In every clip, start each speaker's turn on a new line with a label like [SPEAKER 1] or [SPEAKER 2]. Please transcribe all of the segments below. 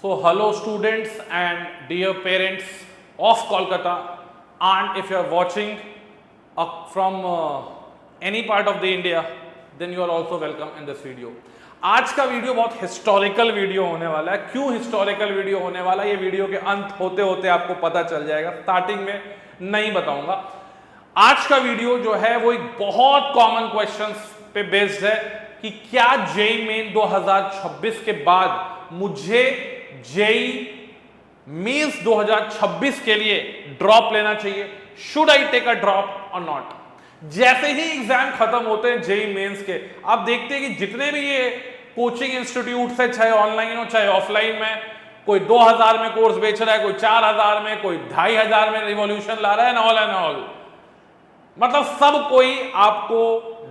[SPEAKER 1] So hello students and dear parents of Kolkata, and if you are watching from any part of the India, then you are also welcome in this video. आज का video बहुत historical video होने वाला है। क्यों historical video होने वाला है, ये वीडियो के अंत होते होते आपको पता चल जाएगा, स्टार्टिंग में नहीं बताऊंगा। आज का वीडियो जो है वो एक बहुत कॉमन क्वेश्चंस पे बेस्ड है कि क्या जेईई मेन 2026 के बाद मुझे जेईई मेंस 2026 के लिए ड्रॉप लेना चाहिए, should I take a drop और नॉट। जैसे ही एग्जाम खत्म होते हैं जेईई मेंस के, आप देखते हैं कि जितने भी ये कोचिंग इंस्टीट्यूट है, चाहे ऑनलाइन हो चाहे ऑफलाइन में, कोई 2000 में कोर्स बेच रहा है, कोई 4000 में, कोई 2500 में रिवॉल्यूशन ला रहा है, एंड ऑल मतलब सब कोई आपको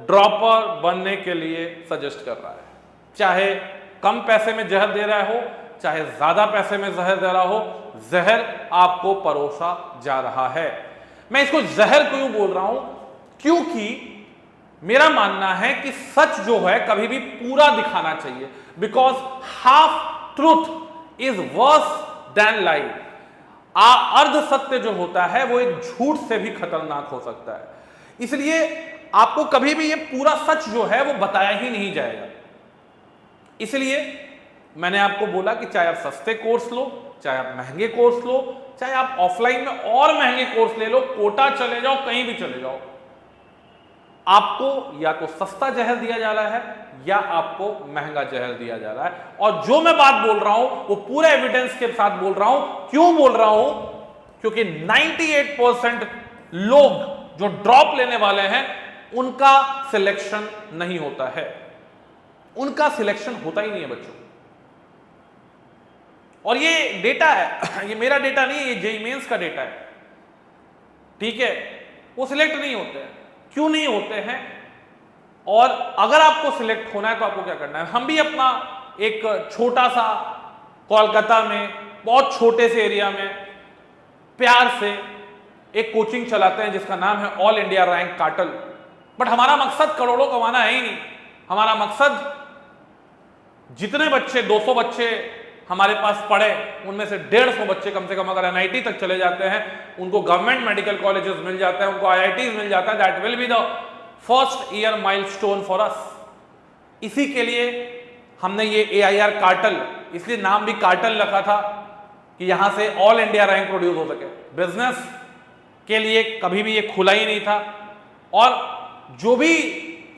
[SPEAKER 1] ड्रॉपर बनने के लिए सजेस्ट कर रहा है। चाहे कम पैसे में जहर दे रहा हो, चाहे ज्यादा पैसे में जहर दे रहा हो, जहर आपको परोसा जा रहा है। मैं इसको जहर क्यों बोल रहा हूं? क्योंकि मेरा मानना है कि सच जो है कभी भी पूरा दिखाना चाहिए, because half truth is worse than lie. अर्ध सत्य जो होता है वो एक झूठ से भी खतरनाक हो सकता है, इसलिए आपको कभी भी ये पूरा सच जो है वो बताया ही नहीं जाएगा। इसलिए मैंने आपको बोला कि चाहे आप सस्ते कोर्स लो, चाहे आप महंगे कोर्स लो, चाहे आप ऑफलाइन में और महंगे कोर्स ले लो, कोटा चले जाओ, कहीं भी चले जाओ, आपको या तो सस्ता जहर दिया जा रहा है या आपको महंगा जहर दिया जा रहा है। और जो मैं बात बोल रहा हूं वो पूरे एविडेंस के साथ बोल रहा हूं। क्यों बोल रहा हूं? क्योंकि 98% लोग जो ड्रॉप लेने वाले हैं उनका सिलेक्शन नहीं होता है, उनका सिलेक्शन होता ही नहीं है बच्चों। और ये डेटा है, ये मेरा डेटा नहीं है, ये जेईई मेंस का डेटा है, ठीक है। वो सिलेक्ट नहीं होते हैं। क्यों नहीं होते हैं? और अगर आपको सिलेक्ट होना है तो आपको क्या करना है? हम भी अपना एक छोटा सा कोलकाता में, बहुत छोटे से एरिया में प्यार से एक कोचिंग चलाते हैं जिसका नाम है all India rank cartel. But हमारा मकसद करोड़ों कमाना है ही नहीं। हमारा मकसद जितने बच्चे 200 बच्चे हमारे पास पढ़े, उनमें से 150 बच्चे कम से कम अगर एनआईटी तक चले जाते हैं, उनको गवर्नमेंट मेडिकल कॉलेजेस मिल जाता है, उनको आईआईटीज मिल जाता है, that will be the first year milestone for us. इसी के लिए हमने ये एआईआर कार्टल, इसलिए नाम भी कार्टल रखा था कि यहां से ऑल इंडिया रैंक प्रोड्यूस हो सके। बिजनेस के लिए कभी भी ये खुला ही नहीं था, और जो भी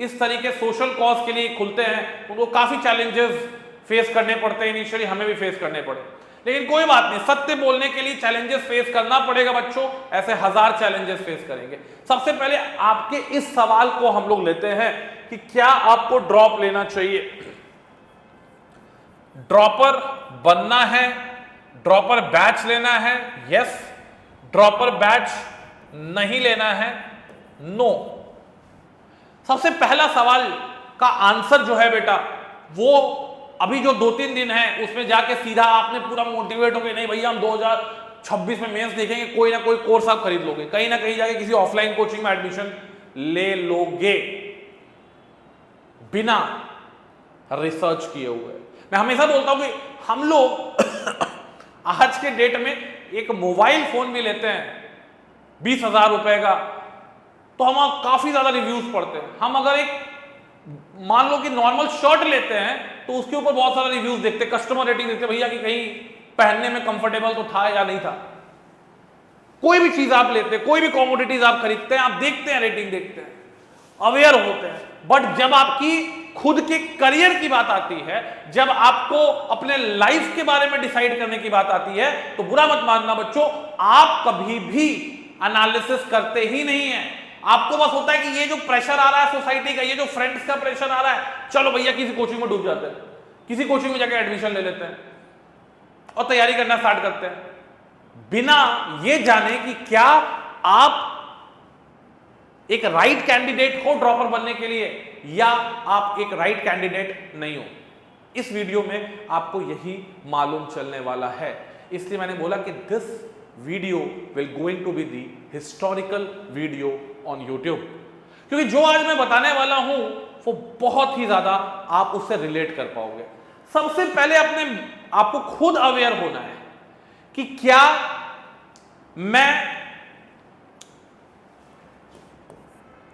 [SPEAKER 1] इस तरीके सोशल कॉज के लिए खुलते हैं उनको काफी चैलेंजेस फेस करने पड़ते हैं। इनिशियली हमें भी फेस करने पड़े, लेकिन कोई बात नहीं, सत्य बोलने के लिए चैलेंजेस फेस करना पड़ेगा बच्चों। ऐसे 1000 चैलेंजेस फेस करेंगे। सबसे पहले आपके इस सवाल को हम लोग लेते हैं कि क्या आपको ड्रॉप लेना चाहिए? ड्रॉपर बनना है, ड्रॉपर बैच लेना है, यस। ड्रॉपर बैच नहीं लेना है, नो। सबसे पहला सवाल का आंसर जो है बेटा, वो अभी जो 2-3 दिन है उसमें जाके सीधा आपने पूरा मोटिवेट हो गए, नहीं भैया हम 2026 में मेंस देखेंगे, कोई ना कोई कोर्स आप खरीद लोगे, कहीं ना कहीं जाके किसी ऑफलाइन कोचिंग में एडमिशन ले लोगे बिना रिसर्च किए हुए। मैं हमेशा बोलता हूं कि हम लोग आज के डेट में एक मोबाइल फोन भी लेते हैं 20,000 रुपए का, तो हम काफी ज्यादा रिव्यूज पढ़ते हैं। हम अगर एक मान लो कि नॉर्मल शर्ट लेते हैं तो उसके ऊपर बहुत सारा रिव्यूज देखते, कस्टमर रेटिंग देखते, भैया कि कहीं पहनने में कंफर्टेबल तो था या नहीं था। कोई भी चीज आप लेते हैं, कोई भी कॉमोडिटीज आप खरीदते हैं, आप देखते हैं, रेटिंग देखते हैं, अवेयर होते हैं। बट जब आपकी खुद के करियर की बात आती है, जब आपको अपने लाइफ के बारे में डिसाइड करने की बात आती है, तो बुरा मत मानना बच्चों, आप कभी भी एनालिसिस करते ही नहीं है। आपको बस होता है कि ये जो प्रेशर आ रहा है सोसाइटी का, ये जो फ्रेंड्स का प्रेशर आ रहा है, चलो भैया किसी कोचिंग में डूब जाते हैं, किसी कोचिंग में जाकर एडमिशन ले लेते हैं और तैयारी करना स्टार्ट करते हैं, बिना ये जाने कि क्या आप एक राइट कैंडिडेट हो ड्रॉपर बनने के लिए या आप एक राइट कैंडिडेट नहीं हो। इस वीडियो में आपको यही मालूम चलने वाला है, इसलिए मैंने बोला कि this video will going to be the historical video on YouTube, क्योंकि जो आज मैं बताने वाला हूं वो बहुत ही ज्यादा आप उससे रिलेट कर पाओगे। सबसे पहले अपने आपको खुद अवेयर होना है कि क्या मैं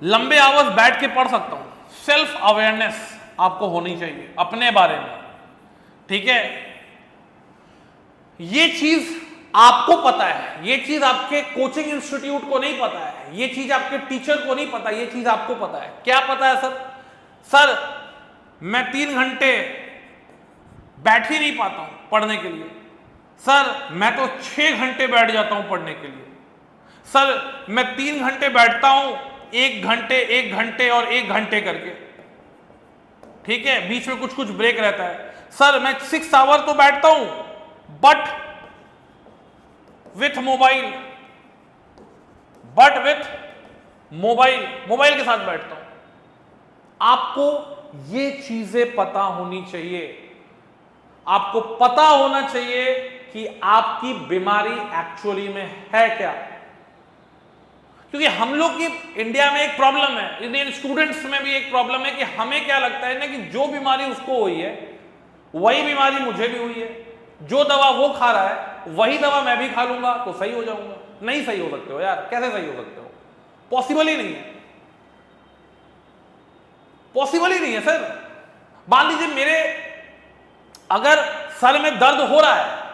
[SPEAKER 1] लंबे आवर्स बैठ के पढ़ सकता हूं। सेल्फ अवेयरनेस आपको होनी चाहिए अपने बारे में, ठीक है। ये चीज आपको पता है, ये चीज आपके कोचिंग इंस्टीट्यूट को नहीं पता है, ये चीज आपके टीचर को नहीं पता, ये चीज आपको पता है। क्या पता है सर? सर मैं 3 घंटे बैठ ही नहीं पाता हूं पढ़ने के लिए। सर मैं तो 6 घंटे बैठ जाता हूं पढ़ने के लिए। सर मैं 3 घंटे बैठता हूं, 1 घंटे 1 घंटे और 1 घंटे करके, ठीक है, बीच में कुछ कुछ ब्रेक रहता है। सर मैं 6 आवर तो बैठता हूं बट विथ मोबाइल, मोबाइल के साथ बैठता हूं। आपको ये चीजें पता होनी चाहिए, आपको पता होना चाहिए कि आपकी बीमारी एक्चुअली में है क्या। क्योंकि हम लोग की इंडिया में एक प्रॉब्लम है, इंडियन स्टूडेंट्स में भी एक प्रॉब्लम है कि हमें क्या लगता है ना कि जो बीमारी उसको हुई है वही बीमारी मुझे भी हुई है, जो दवा वो खा रहा है वही दवा मैं भी खा लूंगा तो सही हो जाऊंगा। नहीं सही हो सकते हो यार, कैसे सही हो सकते हो? पॉसिबल ही नहीं है, पॉसिबल ही नहीं है सर। मान लीजिए मेरे अगर सर में दर्द हो रहा है,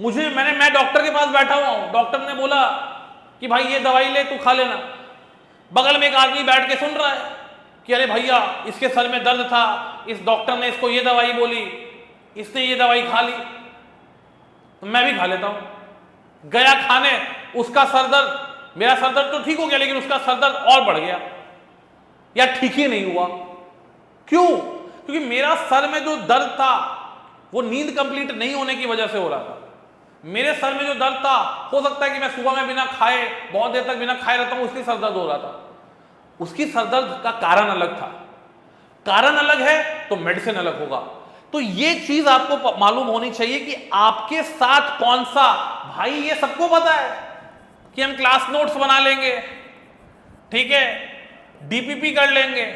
[SPEAKER 1] मैं डॉक्टर के पास बैठा हुआ हूं, डॉक्टर ने बोला कि भाई ये दवाई ले, तू खा लेना। बगल में एक आदमी बैठ के सुन रहा है कि अरे भैया इसके सर में दर्द था, इस डॉक्टर ने इसको ये दवाई बोली, इसने ये दवाई खा ली, तो मैं भी खा लेता हूं। गया खाने, उसका सर दर्द, मेरा सर दर्द तो ठीक हो गया लेकिन उसका सर दर्द और बढ़ गया या ठीक ही नहीं हुआ। क्यों? क्योंकि मेरा सर में जो दर्द था वो नींद कंप्लीट नहीं होने की वजह से हो रहा था। मेरे सर में जो दर्द था, हो सकता है कि मैं सुबह में बिना खाए बहुत देर तक बिना खाए रहता हूं, उसकी सर दर्द हो रहा था। उसकी सर दर्द का कारण अलग था, कारण अलग है तो मेडिसिन अलग होगा। तो ये चीज आपको मालूम होनी चाहिए कि आपके साथ कौन सा, भाई ये सबको पता है कि हम क्लास नोट्स बना लेंगे, ठीक है, डीपीपी कर लेंगे,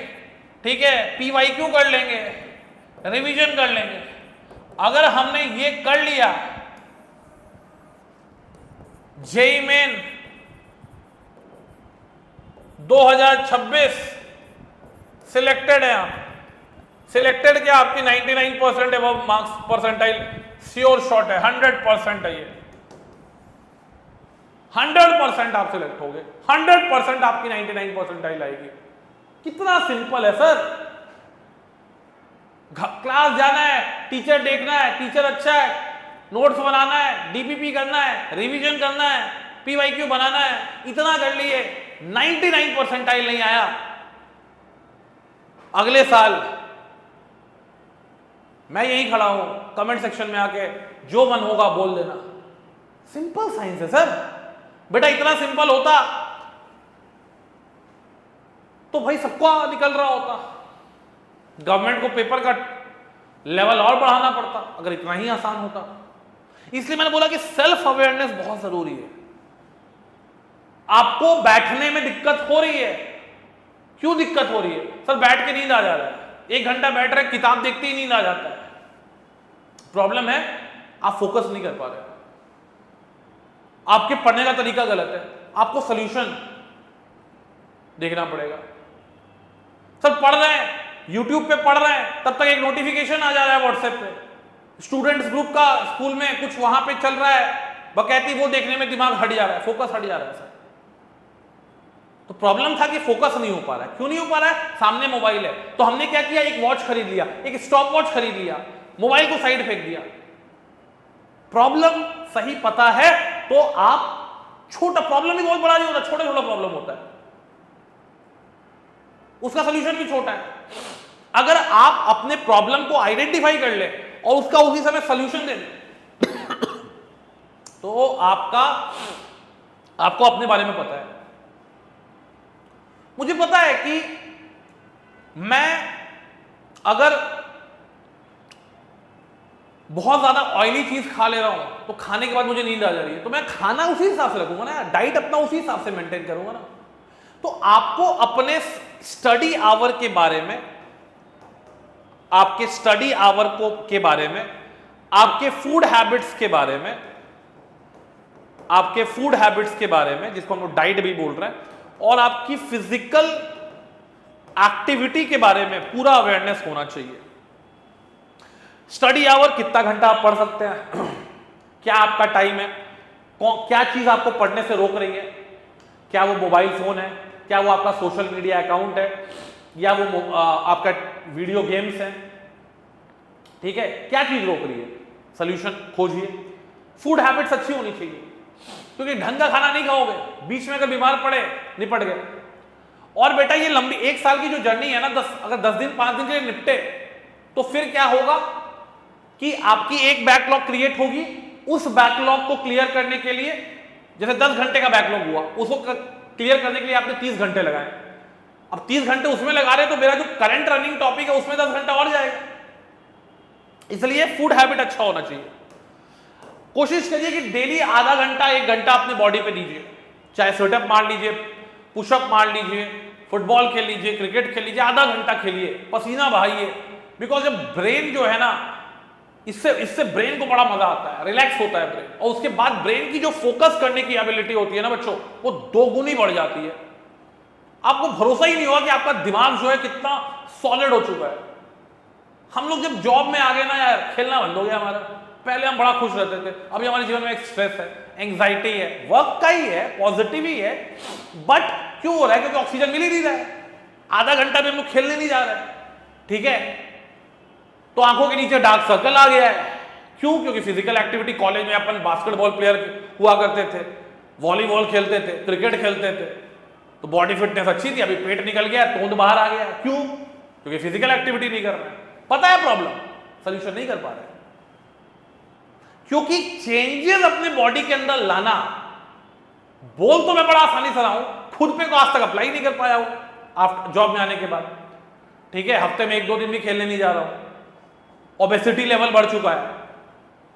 [SPEAKER 1] ठीक है, पीवाईक्यू कर लेंगे, रिवीजन कर लेंगे। अगर हमने ये कर लिया, जेईई मेन 2026 सिलेक्टेड है आप, सिलेक्टेड क्या आपकी 99% above marks percentile sure shot है, 100% है, ये 100% आप सिलेक्ट हो गए, 100% आपकी 99 परसेंटाइल आएगी। कितना सिंपल है सर। क्लास जाना है, टीचर देखना है, टीचर अच्छा है, नोट्स बनाना है, डीपीपी करना है, रिवीजन करना है, पीवाईक्यू बनाना है, इतना कर लिए, 99 परसेंटाइल नहीं आया, अगले साल मैं यही खड़ा हूं, कमेंट सेक्शन में आके जो मन होगा बोल देना। सिंपल साइंस है सर। बेटा इतना सिंपल होता तो भाई सबको निकल रहा होता, गवर्नमेंट को पेपर का लेवल और बढ़ाना पड़ता अगर इतना ही आसान होता। इसलिए मैंने बोला कि सेल्फ अवेयरनेस बहुत जरूरी है। आपको बैठने में दिक्कत हो रही है, क्यों दिक्कत हो रही है? सर बैठ के नींद आ जा रहा है, 1 घंटा बैठ रहे, किताब देखते ही नींद आ जाता है। प्रॉब्लम है आप फोकस नहीं कर पा रहे, आपके पढ़ने का तरीका गलत है, आपको सॉल्यूशन देखना पड़ेगा। सर पढ़ रहे हैं, यूट्यूब पे पढ़ रहे हैं, तब तक एक नोटिफिकेशन आ जा रहा है व्हाट्सएप पे, स्टूडेंट्स ग्रुप का स्कूल में कुछ वहां पे चल रहा है, बकैती वो देखने में दिमाग हट जा रहा है, फोकस हट जा रहा है सर। तो प्रॉब्लम था कि फोकस नहीं हो पा रहा है। क्यों नहीं हो पा रहा है? सामने मोबाइल है। तो हमने क्या किया, एक वॉच खरीद लिया, एक स्टॉप वॉच खरीद लिया, मोबाइल को साइड फेंक दिया। प्रॉब्लम सही पता है तो आप, छोटा प्रॉब्लम भी बहुत बड़ा नहीं होता, छोटा छोटा प्रॉब्लम होता है, उसका सोल्यूशन भी छोटा है। अगर आप अपने प्रॉब्लम को आइडेंटिफाई कर ले और उसका उसी समय सोल्यूशन दे तो आपको अपने बारे में पता है। मुझे पता है कि मैं अगर बहुत ज्यादा ऑयली चीज खा ले रहा हूं तो खाने के बाद मुझे नींद आ जा रही है, तो मैं खाना उसी हिसाब से रखूंगा ना, डाइट अपना उसी हिसाब से मेंटेन करूंगा ना। तो आपको अपने स्टडी आवर के बारे में आपके स्टडी आवर को के बारे में, आपके फूड हैबिट्स के बारे में, आपके फूड हैबिट्स के बारे में जिसको हम लोग डाइट भी बोल रहे हैं, और आपकी फिजिकल एक्टिविटी के बारे में पूरा अवेयरनेस होना चाहिए। स्टडी आवर कितना घंटा आप पढ़ सकते हैं, क्या आपका टाइम है, क्या चीज आपको पढ़ने से रोक रही है, क्या वो मोबाइल फोन है, क्या वो आपका सोशल मीडिया अकाउंट है, या वो आपका वीडियो गेम्स है, ठीक है, क्या चीज रोक रही है, सोल्यूशन खोजिए। फूड हैबिट्स अच्छी होनी चाहिए, क्योंकि ढंग का खाना नहीं खाओगे, बीच में अगर बीमार पड़े निपट गए। और बेटा ये लंबी 1 साल की जो जर्नी है ना, अगर 10 दिन 5 दिन के लिए निपटे तो फिर क्या होगा कि आपकी एक बैकलॉग क्रिएट होगी। उस बैकलॉग को क्लियर करने के लिए, जैसे 10 घंटे का बैकलॉग हुआ, उसको क्लियर करने के लिए आपने 30 घंटे लगाए। अब 30 घंटे उसमें लगा रहे तो मेरा जो करंट रनिंग टॉपिक है उसमें 10 घंटा और जाएगा। इसलिए फूड हैबिट अच्छा होना चाहिए। कोशिश करिए कि डेली आधा घंटा 1 घंटा अपने बॉडी पे दीजिए, चाहे सिटअप मार लीजिए, पुशअप मार लीजिए, फुटबॉल खेल लीजिए, क्रिकेट खेल लीजिए, आधा घंटा खेलिए, पसीना बहाइए। बिकॉज जब ब्रेन जो है ना, इससे ब्रेन को बड़ा मजा आता है, रिलैक्स होता है ब्रेन, और उसके बाद ब्रेन की जो फोकस करने की एबिलिटी होती है ना बच्चों, वो 2 गुनी बढ़ जाती है। आपको भरोसा ही नहीं होगा कि आपका दिमाग जो है कितना सॉलिड हो चुका है। हम लोग जब जॉब में आ गए ना यार, खेलना बंद हो गया हमारा। पहले हम बड़ा खुश रहते थे, अभी हमारे जीवन में एक स्ट्रेस है, एंग्जाइटी है, वर्क का ही है, पॉजिटिव ही है, बट क्यों हो रहा है? क्योंकि ऑक्सीजन मिल ही नहीं रहा है। आधा घंटा भी हम लोग खेलने नहीं जा रहे, ठीक है, तो आंखों के नीचे डार्क सर्कल आ गया है। क्यों? क्योंकि फिजिकल एक्टिविटी, कॉलेज में अपन बास्केटबॉल प्लेयर हुआ करते थे, वॉलीबॉल खेलते थे, क्रिकेट खेलते थे, तो बॉडी फिटनेस अच्छी थी। अभी पेट निकल गया, तोंद बाहर आ गया। क्यों? क्योंकि फिजिकल एक्टिविटी नहीं कर रहे। पता है प्रॉब्लम, सोल्यूशन नहीं कर पा रहे, क्योंकि चेंजेस अपने बॉडी के अंदर लाना, बोल तो मैं बड़ा आसानी से रहा हूं, खुद पे को आज तक अप्लाई नहीं कर पाया हूं आफ्टर जॉब में आने के बाद, ठीक है, हफ्ते में 1-2 दिन भी खेलने नहीं जा रहा हूं, ओबेसिटी लेवल बढ़ चुका है।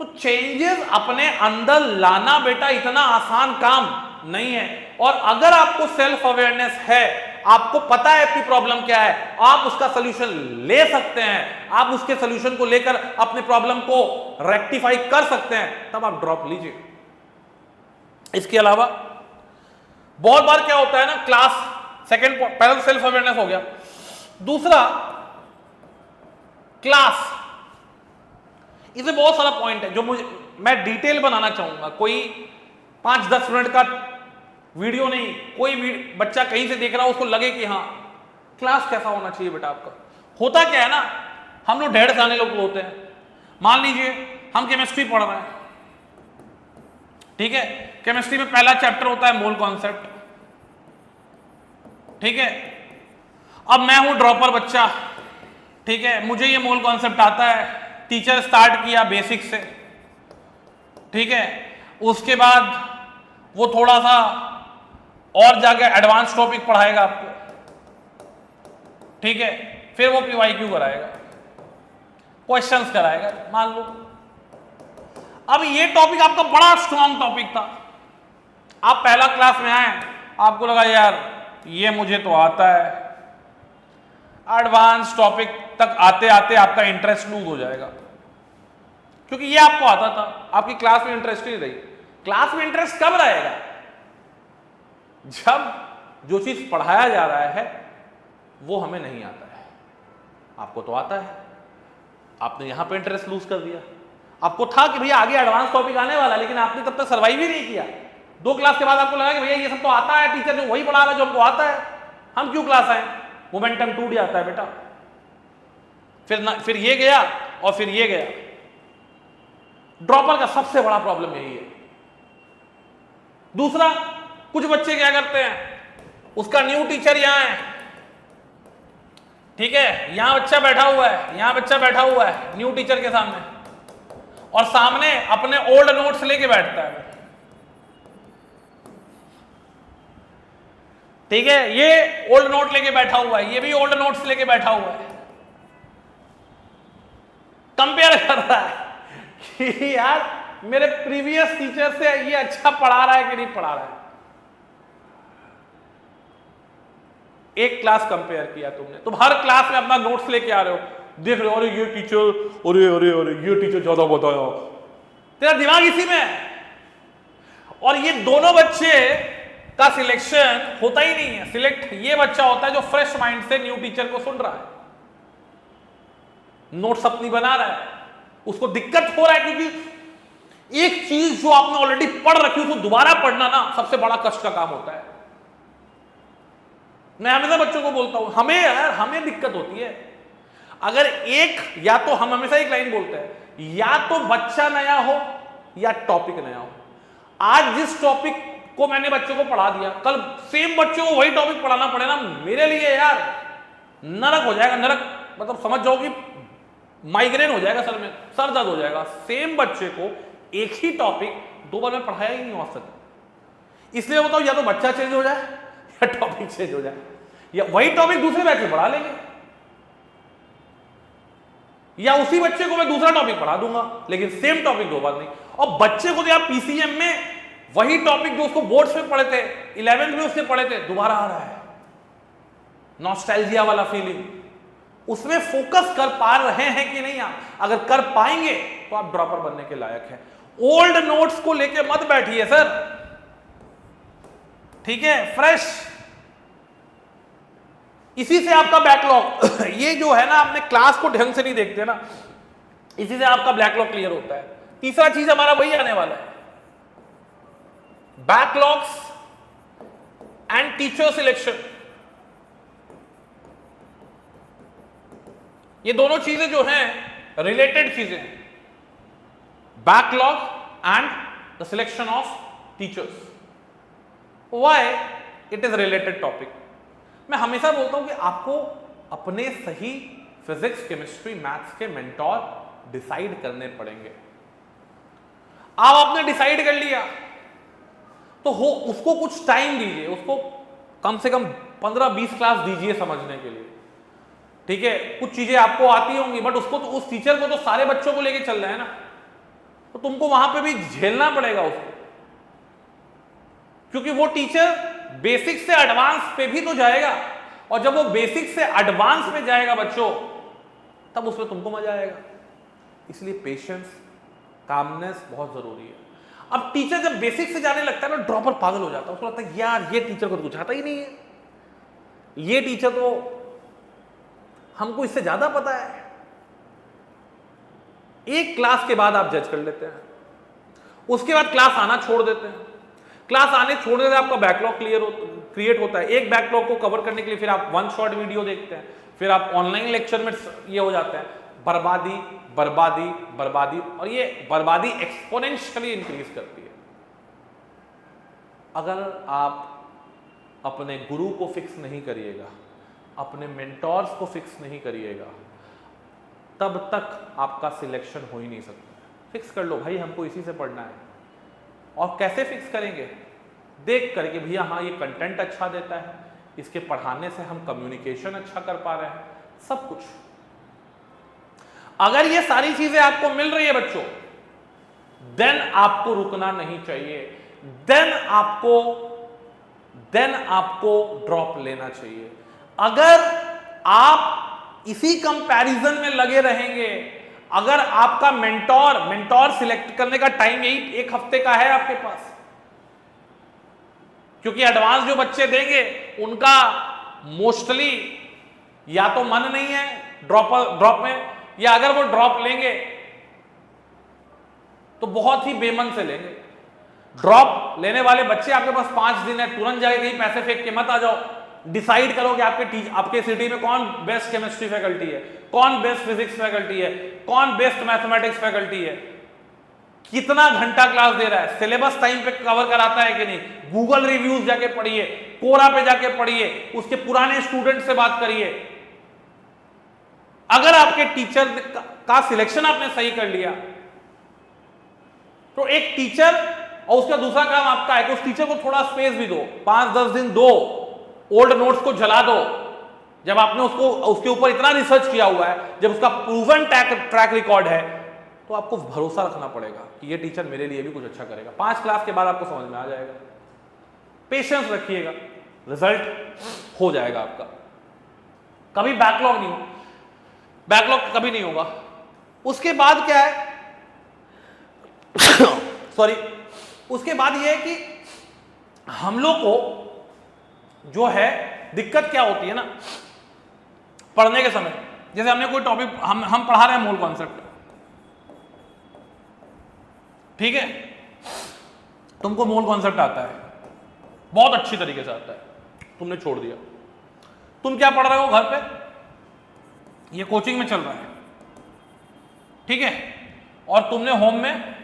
[SPEAKER 1] तो चेंजेस अपने अंदर लाना बेटा इतना आसान काम नहीं है। और अगर आपको सेल्फ अवेयरनेस है, आपको पता है आपकी प्रॉब्लम क्या है, आप उसका सोल्यूशन ले सकते हैं, आप उसके सोल्यूशन को लेकर अपने प्रॉब्लम को रेक्टिफाई कर सकते हैं, तब आप ड्रॉप लीजिए। इसके अलावा बहुत बार क्या होता है ना, क्लास सेकंड, पहला तो सेल्फ अवेयरनेस हो गया, दूसरा क्लास, इसमें बहुत सारा पॉइंट है जो मैं डिटेल बनाना चाहूंगा। कोई 5-10 मिनट का वीडियो नहीं, कोई बच्चा कहीं से देख रहा हो उसको लगे कि हाँ क्लास कैसा होना चाहिए बेटा आपका। होता क्या है ना, हम लोग 1.5 साल लोग होते हैं, मान लीजिए हम केमिस्ट्री पढ़ रहे हैं, ठीक है, केमिस्ट्री में पहला चैप्टर होता है मोल कॉन्सेप्ट, ठीक है। अब मैं हूं ड्रॉपर बच्चा, ठीक है, मुझे ये मोल कॉन्सेप्ट आता है, टीचर स्टार्ट किया बेसिक से, ठीक है, उसके बाद वो थोड़ा सा और जाके एडवांस टॉपिक पढ़ाएगा आपको, ठीक है, फिर वो PYQ कराएगा, क्वेश्चंस कराएगा, मान लो। अब ये टॉपिक आपका बड़ा स्ट्रॉन्ग टॉपिक था, आप पहला क्लास में आए, आपको लगा यार ये मुझे तो आता है, एडवांस टॉपिक तक आते आते आपका इंटरेस्ट लूज हो जाएगा, क्योंकि ये आपको आता था, आपकी क्लास में इंटरेस्ट ही रही। क्लास में इंटरेस्ट कब रहेगा? जब जो चीज पढ़ाया जा रहा है वो हमें नहीं आता है। आपको तो आता है, आपने यहां पे इंटरेस्ट लूज कर दिया। आपको था कि भैया आगे एडवांस टॉपिक आने वाला है, लेकिन आपने तब तक सर्वाइव ही नहीं किया। 2 क्लास के बाद आपको लगा कि भैया ये सब तो आता है, टीचर जो वही पढ़ा रहा है जो हमको आता है, हम क्यों क्लास आए? मोमेंटम टूट जाता है बेटा। फिर ये गया और फिर ये गया। ड्रॉपर का सबसे बड़ा प्रॉब्लम यही है। दूसरा, कुछ बच्चे क्या करते हैं, उसका न्यू टीचर यहां है, ठीक है, यहां बच्चा बैठा हुआ है, यहां बच्चा बैठा हुआ है न्यू टीचर के सामने, और सामने अपने ओल्ड नोट्स लेके बैठता है, ठीक है, ये ओल्ड नोट लेके बैठा हुआ है, ये भी ओल्ड नोट्स लेके बैठा हुआ है, कंपेयर कर रहा है कि यार मेरे प्रीवियस टीचर से ये अच्छा पढ़ा रहा है कि नहीं पढ़ा रहा है। एक क्लास कंपेयर किया तुमने, तुम हर क्लास में अपना नोट्स लेके आ रहे हो, देख रहे हो, अरे ये टीचर, अरे अरे अरे ये टीचर ज्यादा बताया, तेरा दिमाग इसी में है। और ये दोनों बच्चे का सिलेक्शन होता ही नहीं है। सिलेक्ट ये बच्चा होता है जो फ्रेश माइंड से न्यू टीचर को सुन रहा है, नोट्स अपनी बना रहा है, उसको दिक्कत हो रहा है, क्योंकि एक चीज जो आपने ऑलरेडी पढ़ रखी है उसको दोबारा पढ़ना ना सबसे बड़ा कष्ट का काम होता है। मैं हमेशा बच्चों को बोलता हूं, हमें यार हमें दिक्कत होती है अगर एक, या तो हम हमेशा एक लाइन बोलते हैं, या तो बच्चा नया हो या टॉपिक नया हो। आज जिस टॉपिक को मैंने बच्चों को पढ़ा दिया, कल सेम बच्चों को वही टॉपिक पढ़ाना पड़े ना, मेरे लिए यार नरक हो जाएगा। नरक मतलब समझ जाओ कि माइग्रेन हो जाएगा, सर में सर दर्द हो जाएगा। सेम बच्चे को एक ही टॉपिक दो बार में पढ़ाया ही नहीं हो सकता। इसलिए बताओ, या तो बच्चा चेंज हो जाए या टॉपिक चेंज हो जाए, या वही टॉपिक दूसरे बैच में पढ़ा लेंगे, या उसी बच्चे को मैं दूसरा टॉपिक पढ़ा दूंगा, लेकिन सेम टॉपिक दो बार नहीं। और बच्चे को तो आप पीसीएम में वही टॉपिक जो उसको बोर्ड्स में पढ़े थे, 11th में उसने पढ़े थे, दोबारा आ रहा है। नॉस्टैल्जिया वाला फीलिंग, उसमें फोकस कर पा रहे हैं कि नहीं आप? अगर कर पाएंगे तो आप ड्रॉपर बनने के लायक हैं। ओल्ड नोट्स को लेके मत बैठिए सर, ठीक है, फ्रेश। इसी से आपका बैकलॉग ये जो है ना, आपने क्लास को ढंग से नहीं देखते ना, इसी से आपका बैकलॉग क्लियर होता है। तीसरा चीज हमारा वही आने वाला है, बैकलॉग्स एंड टीचर सिलेक्शन। ये दोनों चीजें जो हैं रिलेटेड चीजें हैं, backlog and the selection of teachers. Why it is related topic. मैं हमेशा बोलता हूं कि आपको अपने सही फिजिक्स, केमिस्ट्री, मैथ्स के मेंटोर डिसाइड करने पड़ेंगे। आप आपने डिसाइड कर लिया तो हो, उसको कुछ टाइम दीजिए, उसको कम से कम 15-20 क्लास दीजिए समझने के लिए, ठीक है। कुछ चीजें आपको आती होंगी, बट उसको तो, उस टीचर को तो सारे बच्चों को लेके चल रहे हैं ना, तो तुमको वहां पे भी झेलना पड़ेगा उसको, क्योंकि वो टीचर बेसिक से एडवांस पे भी तो जाएगा, और जब वो बेसिक से एडवांस पे जाएगा बच्चों, तब उसमें तुमको मजा आएगा। इसलिए पेशेंस, कामनेस बहुत जरूरी है। अब टीचर जब बेसिक से जाने लगता है ना, ड्रॉपर पागल हो जाता है, उसको लगता है यार ये टीचर को तो कुछ आता ही नहीं है, ये टीचर तो हमको इससे ज्यादा पता है। एक क्लास के बाद आप जज कर लेते हैं, उसके बाद क्लास आना छोड़ देते हैं। क्लास आने छोड़ने से आपका बैकलॉग क्रिएट होता है। एक बैकलॉग को कवर करने के लिए फिर आप वन शॉट वीडियो देखते हैं, फिर आप ऑनलाइन लेक्चर में ये हो जाते हैं। बर्बादी बर्बादी बर्बादी, और ये बर्बादी एक्सपोनेंशियली इंक्रीज करती है। अगर आप अपने गुरु को फिक्स नहीं करिएगा, अपने मेंटोर्स को फिक्स नहीं करिएगा, तब तक आपका सिलेक्शन हो ही नहीं सकता। फिक्स कर लो भाई, हमको इसी से पढ़ना है। और कैसे फिक्स करेंगे? देख करके भैया हाँ ये कंटेंट अच्छा देता है, इसके पढ़ाने से हम कम्युनिकेशन अच्छा कर पा रहे हैं, सब कुछ। अगर ये सारी चीजें आपको मिल रही है बच्चों, देन आपको रुकना नहीं चाहिए, देन आपको ड्रॉप लेना चाहिए। अगर आप इसी कंपैरिजन में लगे रहेंगे, अगर आपका मेंटोर सिलेक्ट करने का टाइम यही 1 हफ्ते का है आपके पास, क्योंकि एडवांस जो बच्चे देंगे उनका मोस्टली या तो मन नहीं है ड्रॉप में, या अगर वो ड्रॉप लेंगे तो बहुत ही बेमन से लेंगे। ड्रॉप लेने वाले बच्चे आपके पास 5 दिन है, तुरंत जाके कहीं पैसे फेंक के मत आ जाओ। डिसाइड करो कि आपके सिटी में कौन बेस्ट केमिस्ट्री फैकल्टी है, कौन बेस्ट फिजिक्स फैकल्टी है, कौन बेस्ट मैथमेटिक्स फैकल्टी है, कितना घंटा क्लास दे रहा है, सिलेबस टाइम पे कवर कराता है कि नहीं, गूगल रिव्यूज जाके पढ़िए, कोरा पे जाके पढ़िए, उसके पुराने स्टूडेंट से बात करिए। अगर आपके टीचर का सिलेक्शन आपने सही कर लिया, तो एक टीचर, और उसका दूसरा काम आपका है कि उस टीचर को थोड़ा स्पेस भी दो, 5-10 दिन दो, ओल्ड नोट्स को जला दो। जब आपने उसके ऊपर इतना रिसर्च किया हुआ है, जब उसका प्रूवन ट्रैक रिकॉर्ड है, तो आपको भरोसा रखना पड़ेगा कि ये टीचर मेरे लिए भी कुछ अच्छा करेगा। 5 क्लास के बाद आपको समझ में आ जाएगा। पेशेंस रखिएगा, रिजल्ट हो जाएगा आपका। कभी बैकलॉग नहीं हो। बैकलॉग कभी नहीं होगा। उसके बाद क्या है सॉरी, उसके बाद ये है कि हम लोग को जो है दिक्कत क्या होती है ना पढ़ने के समय, जैसे हमने कोई टॉपिक हम पढ़ा रहे हैं मूल कॉन्सेप्ट, ठीक है, तुमको मूल कॉन्सेप्ट आता है, बहुत अच्छी तरीके से आता है, तुमने छोड़ दिया, तुम क्या पढ़ रहे हो घर पे, ये कोचिंग में चल रहा है, ठीक है, और तुमने होम में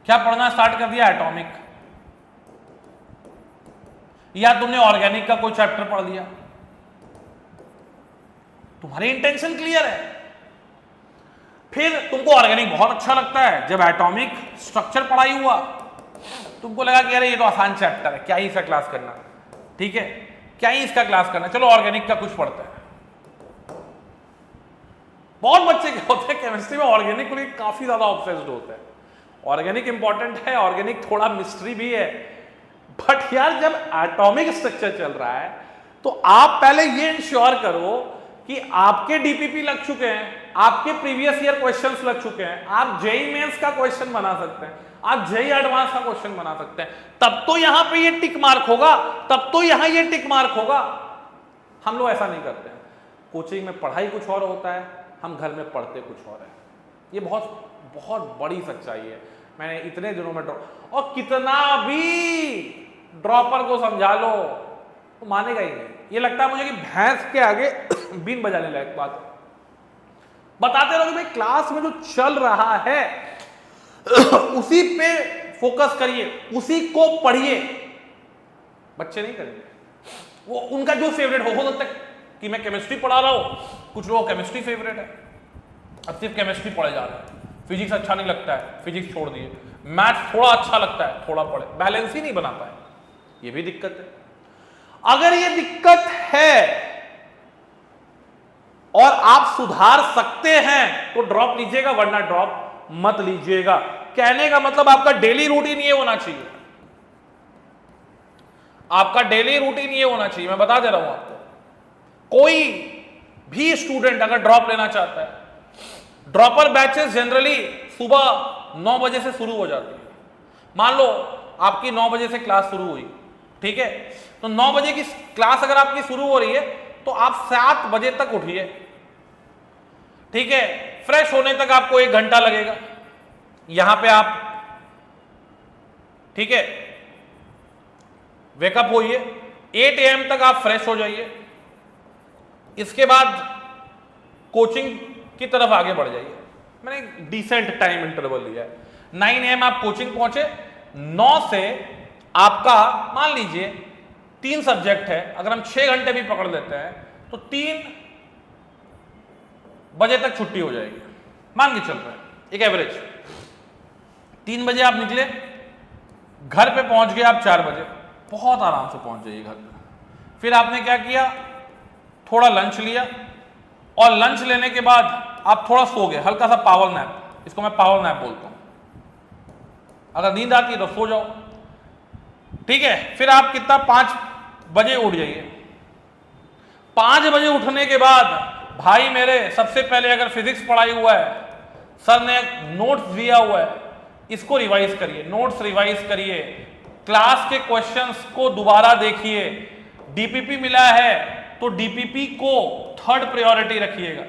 [SPEAKER 1] क्या पढ़ना स्टार्ट कर दिया, एटॉमिक, या तुमने ऑर्गेनिक का कोई चैप्टर पढ़ लिया, तुम्हारी इंटेंशन क्लियर है, फिर तुमको ऑर्गेनिक बहुत अच्छा लगता है, जब एटॉमिक स्ट्रक्चर पढ़ाई हुआ तुमको लगा कि अरे ये तो आसान चैप्टर है, क्या ही इसका क्लास करना, ठीक है, क्या ही इसका क्लास करना, चलो ऑर्गेनिक का कुछ पढ़ते हैं। बहुत बच्चे क्या होते हैं केमिस्ट्री में ऑर्गेनिक को लेकर काफी ज्यादा ऑब्सेस्ड होते हैं। ऑर्गेनिक इंपॉर्टेंट है, ऑर्गेनिक थोड़ा मिस्ट्री भी है, बट यार जब एटॉमिक स्ट्रक्चर चल रहा है तो आप पहले ये इंश्योर करो कि आपके डीपीपी लग चुके हैं, आपके प्रीवियस ईयर क्वेश्चंस लग चुके हैं, आप जेई मेंस का क्वेश्चन बना सकते हैं, आप जेई एडवांस का क्वेश्चन बना सकते हैं, तब तो यहां पे ये टिक मार्क होगा, तब तो यहां ये टिक मार्क होगा। हम लोग ऐसा नहीं करते हैं, कोचिंग में पढ़ाई कुछ और होता है, हम घर में पढ़ते कुछ और है। ये बहुत बहुत बड़ी सच्चाई है। मैंने इतने दिनों में और कितना भी ड्रॉपर को समझा लो तो मानेगा ही नहीं। ये लगता है मुझे कि भैंस के आगे बीन बजाने लायक बात है। बताते रहो कि भाई क्लास में जो चल रहा है उसी पे फोकस करिए, उसी को पढ़िए। बच्चे नहीं करेंगे, वो उनका जो फेवरेट हो सकता है कि मैं केमिस्ट्री पढ़ा रहा हूं, कुछ लोगों केमिस्ट्री फेवरेट है, अब सिर्फ केमिस्ट्री पढ़े जा रहे हैं, फिजिक्स अच्छा नहीं लगता है, फिजिक्स छोड़ दिए, मैथ्स थोड़ा अच्छा लगता है, थोड़ा पढ़े, बैलेंस ही नहीं बना पाए, ये भी दिक्कत है। अगर ये दिक्कत है और आप सुधार सकते हैं तो ड्रॉप लीजिएगा, वरना ड्रॉप मत लीजिएगा। कहने का मतलब आपका डेली रूटीन ये होना चाहिए, आपका डेली रूटीन ये होना चाहिए। मैं बता दे रहा हूं आपको, कोई भी स्टूडेंट अगर ड्रॉप लेना चाहता है, ड्रॉपर बैचेस जनरली सुबह 9 बजे से शुरू हो जाती है। मान लो आपकी 9 बजे से क्लास शुरू हुई, ठीक है, तो 9 बजे की क्लास अगर आपकी शुरू हो रही है तो आप 7 बजे तक उठिए, ठीक है, फ्रेश होने तक आपको 1 घंटा लगेगा। यहां पे आप, ठीक है, वेकअप होइए, 8 AM तक आप फ्रेश हो जाइए, इसके बाद कोचिंग की तरफ आगे बढ़ जाइए। मैंने एक डिसेंट टाइम इंटरवल लिया है, 9 AM आप कोचिंग पहुंचे, 9 से आपका मान लीजिए 3 सब्जेक्ट है, अगर हम 6 घंटे भी पकड़ लेते हैं तो 3 बजे तक छुट्टी हो जाएगी, मान के चल रहे हैं एक एवरेज। 3 बजे आप निकले, घर पे पहुंच गए आप 4 बजे, बहुत आराम से पहुंच जाइए घर पे। फिर आपने क्या किया, थोड़ा लंच लिया, और लंच लेने के बाद आप थोड़ा सो गए, हल्का सा पावर नैप, इसको मैं पावर नैप बोलता हूं। अगर नींद आती है तो सो जाओ, ठीक है। फिर आप कितना 5 बजे उठ जाइए। 5 बजे उठने के बाद भाई मेरे, सबसे पहले अगर फिजिक्स पढ़ाई हुआ है, सर ने नोट्स दिया हुआ है, इसको रिवाइज करिए, नोट्स रिवाइज करिए, क्लास के क्वेश्चंस को दोबारा देखिए। डीपीपी मिला है तो डीपीपी को 3rd प्रायोरिटी रखिएगा।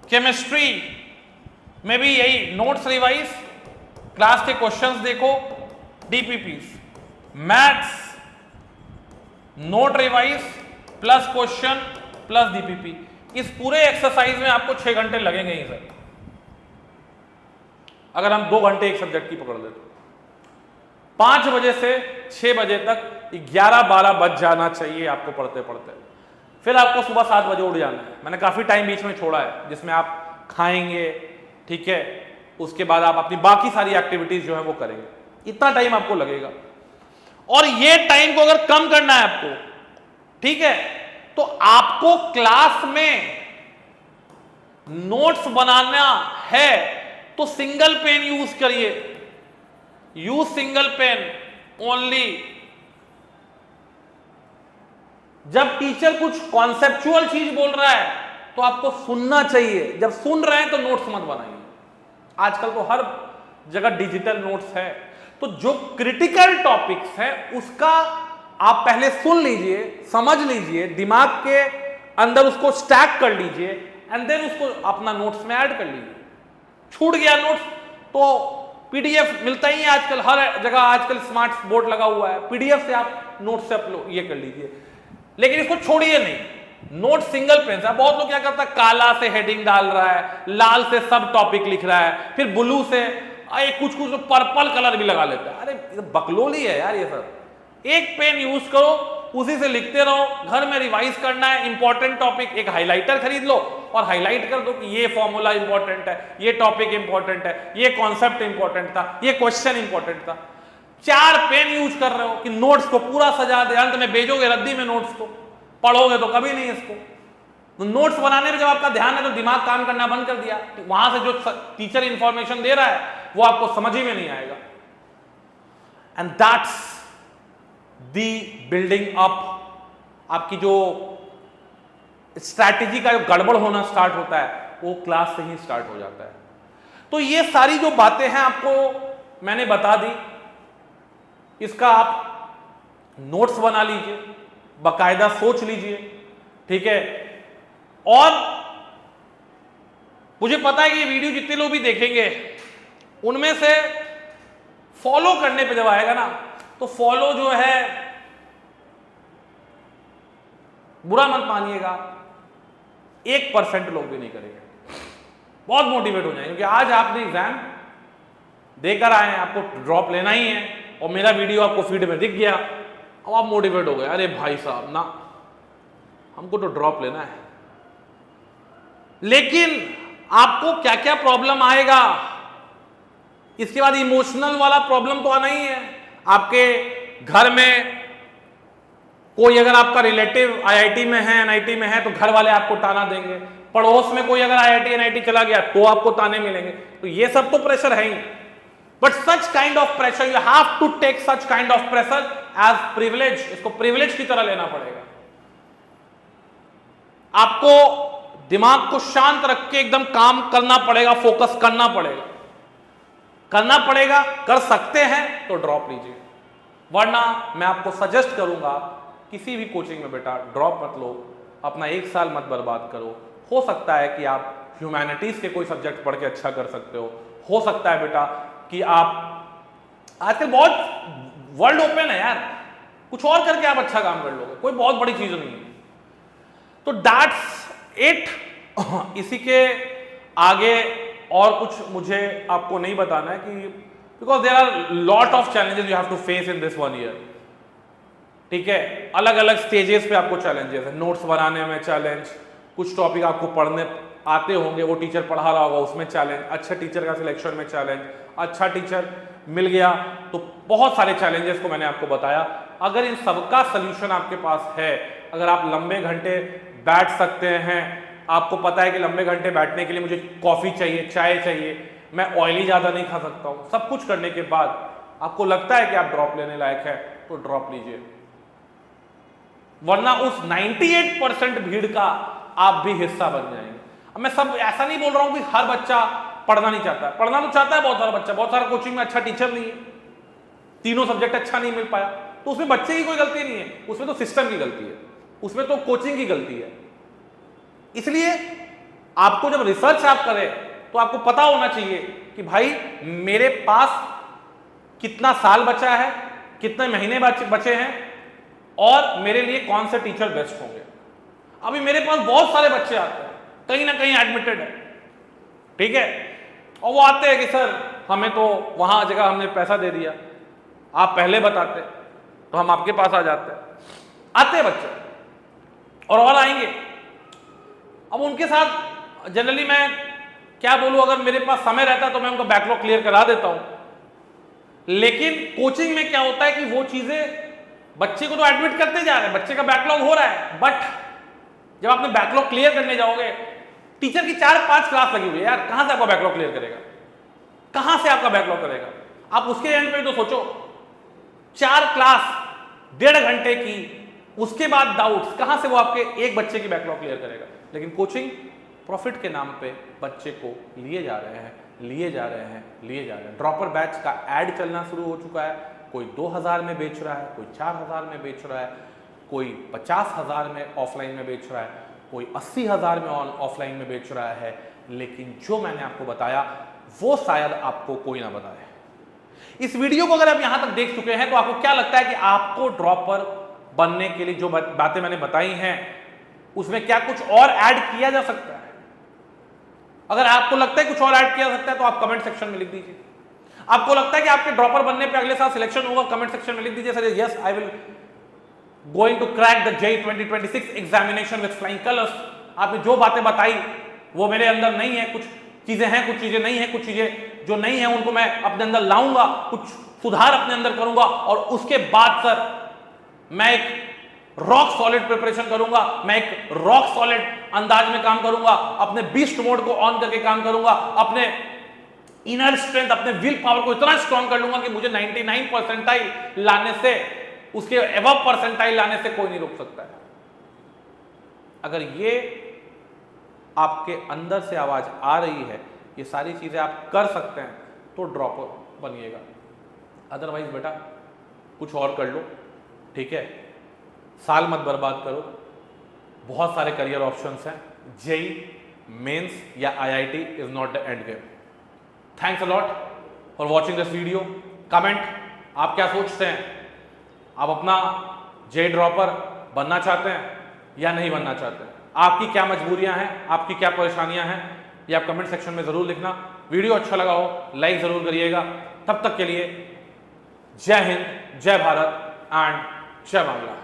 [SPEAKER 1] केमिस्ट्री में भी यही, नोट्स रिवाइज, क्लास के क्वेश्चंस देखो, DPPs. Maths note revise plus question plus DPP. इस पूरे एक्सरसाइज में आपको 6 घंटे लगेंगे ही सर, अगर हम 2 घंटे एक सब्जेक्ट की पकड़ ले तो। 5 बजे से 6 बजे तक 11-12 बज जाना चाहिए आपको पढ़ते पढ़ते। फिर आपको सुबह 7 बजे उठ जाना है। मैंने काफी टाइम बीच में छोड़ा है जिसमें आप खाएंगे, ठीक है, उसके बाद आप अपनी बाकी सारी एक्टिविटीज जो है वो करेंगे, इतना टाइम आपको लगेगा। और ये टाइम को अगर कम करना है आपको, ठीक है, तो आपको क्लास में नोट्स बनाना है तो सिंगल पेन यूज करिए, यूज सिंगल पेन ओनली। जब टीचर कुछ कॉन्सेप्चुअल चीज बोल रहा है तो तो आपको सुनना चाहिए। जब सुन रहे हैं तो नोट्स मत बनाइए। आजकल तो हर जगह डिजिटल नोट्स है, तो जो क्रिटिकल टॉपिक्स है उसका आप पहले सुन लीजिए, समझ लीजिए, दिमाग के अंदर उसको स्टैक कर लीजिए एंड देन उसको अपना नोट्स में ऐड कर लीजिए। छूट गया नोट्स तो पीडीएफ मिलता ही है आजकल, हर जगह आजकल स्मार्ट बोर्ड लगा हुआ है, पीडीएफ से आप नोट से अपलोड ये कर लीजिए, लेकिन इसको छोड़िए नहीं। नोट सिंगल पेन से, बहुत लोग क्या करता है, काला से हेडिंग डाल रहा है, लाल से सब टॉपिक लिख रहा है, फिर ब्लू से कुछ कुछ पर्पल कलर भी लगा लेता है। अरे बकलोली है यार ये सब। एक पेन यूज करो, उसी से लिखते रहो। घर में रिवाइज करना है इंपॉर्टेंट टॉपिक, एक हाइलाइटर खरीद लो और हाईलाइट कर दो कि ये फॉर्मूला इंपॉर्टेंट है, ये टॉपिक इंपॉर्टेंट है, ये कॉन्सेप्ट इंपॉर्टेंट था, ये क्वेश्चन इंपॉर्टेंट था। 4 पेन यूज कर रहे हो कि नोट्स को पूरा सजा दे, अंत में भेजोगे रद्दी में नोट्स को, पढ़ोगे तो कभी नहीं इसको। तो नोट्स बनाने में जब आपका ध्यान है तो दिमाग काम करना बंद कर दिया, तो वहां से जो टीचर इंफॉर्मेशन दे रहा है वो आपको समझ ही में नहीं आएगा। And that's the building up. आपकी जो स्ट्रैटेजी का जो गड़बड़ होना स्टार्ट होता है वो क्लास से ही स्टार्ट हो जाता है। तो ये सारी जो बातें हैं आपको मैंने बता दी, इसका आप नोट्स बना लीजिए, बाकायदा सोच लीजिए, ठीक है। और मुझे पता है कि ये वीडियो जितने लोग भी देखेंगे उनमें से फॉलो करने पे जब आएगा ना, तो फॉलो जो है बुरा मत मानिएगा, 1% लोग भी नहीं करेंगे, बहुत मोटिवेट हो जाएंगे, क्योंकि आज आपने एग्जाम देकर आए हैं, आपको ड्रॉप लेना ही है और मेरा वीडियो आपको फीड में दिख गया, अब आप मोटिवेट हो गए, अरे भाई साहब ना, हमको तो ड्रॉप लेना है। लेकिन आपको क्या क्या प्रॉब्लम आएगा, इसके बाद इमोशनल वाला प्रॉब्लम तो आना ही है। आपके घर में कोई अगर आपका रिलेटिव आईआईटी में है, एनआईटी में है, तो घर वाले आपको ताना देंगे। पड़ोस में कोई अगर आईआईटी एनआईटी चला गया तो आपको ताने मिलेंगे। तो ये सब तो प्रेशर है ही, but such kind of pressure you have to take such kind of pressure as privilege. इसको प्रिविलेज की तरह लेना पड़ेगा। आपको दिमाग को शांत रख के एकदम काम करना पड़ेगा, फोकस करना पड़ेगा, करना पड़ेगा। कर सकते हैं तो ड्रॉप लीजिए, वरना मैं आपको सजेस्ट करूंगा किसी भी कोचिंग में बेटा ड्रॉप मत लो, अपना 1 साल मत बर्बाद करो। हो सकता है कि आप ह्यूमैनिटीज के कोई सब्जेक्ट पढ़ के अच्छा कर सकते हो सकता है बेटा कि आप आजकल बहुत वर्ल्ड ओपन है यार, कुछ और करके आप अच्छा काम कर लोगे, कोई बहुत बड़ी चीज नहीं है। तो दैट्स इट। इसी के आगे और कुछ मुझे आपको नहीं बताना है कि because there are lot of challenges you have to face in this 1 year, ठीक है। अलग अलग स्टेजेस पे आपको चैलेंजेस है, नोट्स बनाने में चैलेंज, कुछ टॉपिक आपको पढ़ने आते होंगे, वो टीचर पढ़ा रहा होगा उसमें चैलेंज, अच्छा टीचर का सिलेक्शन में चैलेंज, अच्छा टीचर मिल गया तो बहुत सारे चैलेंजेस को मैंने आपको बताया। अगर इन सबका सल्यूशन आपके पास है, अगर आप लंबे घंटे बैठ सकते हैं, आपको पता है कि लंबे घंटे बैठने के लिए मुझे कॉफी चाहिए, चाय चाहिए, मैं ऑयली ज्यादा नहीं खा सकता हूं, सब कुछ करने के बाद आपको लगता है कि आप ड्रॉप लेने लायक है तो ड्रॉप लीजिए, वरना उस 98% भीड़ का आप भी हिस्सा बन जाएंगे। अब मैं सब ऐसा नहीं बोल रहा हूं कि हर बच्चा पढ़ना नहीं चाहता है, पढ़ना तो चाहता है बहुत सारा बच्चा, बहुत सारा कोचिंग में अच्छा टीचर नहीं है, तीनों सब्जेक्ट अच्छा नहीं मिल पाया, तो उसमें बच्चे की कोई गलती नहीं है, उसमें तो सिस्टम की गलती है, उसमें तो कोचिंग की गलती है। इसलिए आपको जब रिसर्च आप करें तो आपको पता होना चाहिए कि भाई मेरे पास कितना साल बचा है, कितने महीने बचे हैं और मेरे लिए कौन से टीचर बेस्ट होंगे। अभी मेरे पास बहुत सारे बच्चे आते हैं, कहीं ना कहीं एडमिटेड है, ठीक है, और वो आते हैं कि सर हमें तो वहां जगह हमने पैसा दे दिया, आप पहले बताते तो हम आपके पास आ जाते। आते बच्चे और आएंगे। अब उनके साथ जनरली मैं क्या बोलूं, अगर मेरे पास समय रहता तो मैं उनका बैकलॉग क्लियर करा देता हूं, लेकिन कोचिंग में क्या होता है कि वो चीजें बच्चे को तो एडमिट करते जा रहे हैं, बच्चे का बैकलॉग हो रहा है, बट जब आपने बैकलॉग क्लियर करने जाओगे, टीचर की 4-5 क्लास लगी हुई है यार, कहां से आपका बैकलॉग क्लियर करेगा, कहां से आपका बैकलॉग करेगा। आप उसके एंड पे तो सोचो, 4 क्लास 1.5 घंटे की, उसके बाद डाउट्स, कहां से वो आपके एक बच्चे की बैकलॉग क्लियर करेगा। लेकिन कोचिंग प्रॉफिट के नाम पे बच्चे को लिए जा रहे हैं, लिए जा रहे हैं, लिए जा रहे हैं। ड्रॉपर बैच का ऐड चलना शुरू हो चुका है, कोई 2000 में बेच रहा है, कोई 4000 में बेच रहा है, कोई 50,000 में ऑफलाइन में बेच रहा है, कोई 80,000 में ऑफलाइन में बेच रहा है। लेकिन जो मैंने आपको बताया वो शायद आपको कोई ना बताए। इस वीडियो को अगर आप यहां तक देख चुके हैं तो आपको क्या लगता है कि आपको ड्रॉपर बनने के लिए जो बातें मैंने बताई हैं उसमें क्या कुछ और ऐड किया जा सकता है? अगर आपको लगता है कुछ और ऐड किया जा सकता है तो आप कमेंट सेक्शन में लिख दीजिए। आपको लगता है कि आपके ड्रॉपर बनने पे अगले साल सिलेक्शन होगा, कमेंट सेक्शन में लिख दीजिए sir yes I will going to crack the JEE 2026 examination with flying colours. आपने जो बातें बताई वो मेरे अंदर नहीं है, कुछ चीजें हैं, कुछ चीजें नहीं है, कुछ चीजें जो नहीं है उनको मैं अपने अंदर लाऊंगा, कुछ सुधार अपने अंदर करूंगा और उसके बाद सर मैं एक रॉक सॉलिड प्रिपरेशन करूंगा, मैं एक रॉक सॉलिड अंदाज में काम करूंगा, अपने बीस्ट मोड को ऑन करके काम करूंगा, अपने इनर स्ट्रेंथ, अपने विल पावर को इतना स्ट्रॉन्ग कर लूंगा कि मुझे 99 परसेंटाइल लाने से, उसके एबव परसेंटाइल लाने से कोई नहीं रोक सकता है। अगर ये आपके अंदर से आवाज आ रही है, ये सारी चीजें आप कर सकते हैं तो ड्रॉपर बनिएगा। अदरवाइज बेटा कुछ और कर लो, ठीक है, साल मत बर्बाद करो। बहुत सारे करियर ऑप्शंस हैं, JEE मेंस या IIT is not the end game. Thanks a lot for watching this video. Comment आप क्या सोचते हैं, आप अपना JEE ड्रॉपर बनना चाहते हैं या नहीं बनना चाहते हैं? आपकी क्या मजबूरियां हैं, आपकी क्या परेशानियां हैं, ये आप कमेंट सेक्शन में जरूर लिखना। वीडियो अच्छा लगा हो लाइक जरूर करिएगा। तब तक के लिए जय हिंद, जय भारत एंड जय बांग्ला।